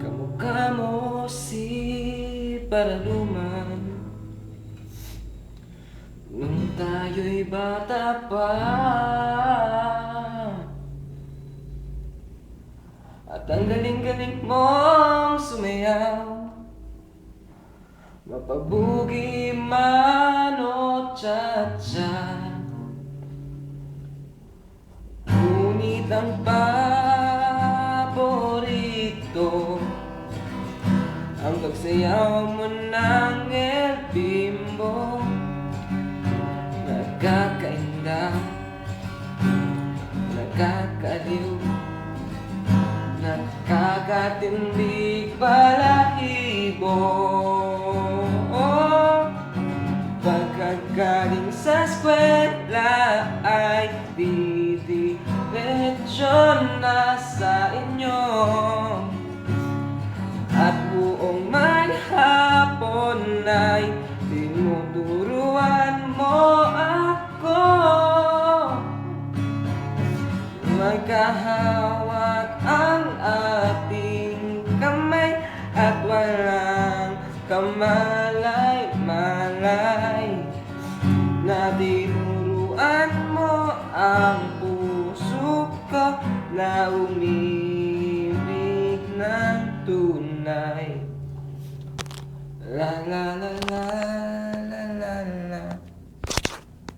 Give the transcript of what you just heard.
Kamukha mo si Paraluman nung tayo'y bata pa, at ang galing-galing mong sumayaw, mapabugi man o cha-cha. Ngunit ang paborito, ang pagsayaw mo ng El Bimbo. Nakakainda, nakakaliw, nakakatindig balahibo. Pagkagaling sa eskwela ay didiretso na sa inyo, at buong may hapon ay tinuturuan mo ako. Magkahawak ang ating kamay at walang kamalay-malay, na tinuruan mo ang puso ko na umibig ng tunay. La la la la.